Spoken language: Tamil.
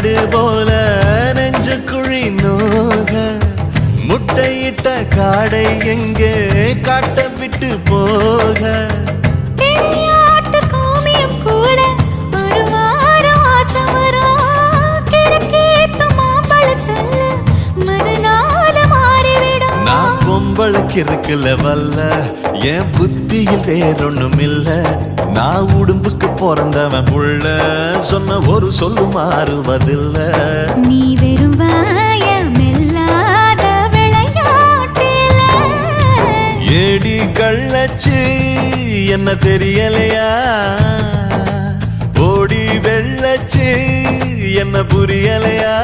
காடு போல நெஞ்சு குழி நோக முட்டையிட்ட காடை எங்கே காட்ட விட்டு போக கூட ஒரு வாரம் ஆசமரம் கிழக்கேத்து மாம்பழ செல்ல மறுநாள் மாறிவிடும். நான் பொம்பளுக்கு இருக்குல வல்ல என் புத்தியில் வேறொன்னும் இல்ல. நான் உடும்புக்கு பிறந்தவன் புள்ள சொன்ன ஒரு சொல்லு மாறுவதில்ல. நீ வெறும் வாயமில்லாத விளையாட்டில ஏடி கள்ளச்சி என்ன தெரியலையா? ஓடி வெள்ளச்சி என்ன புரியலையா?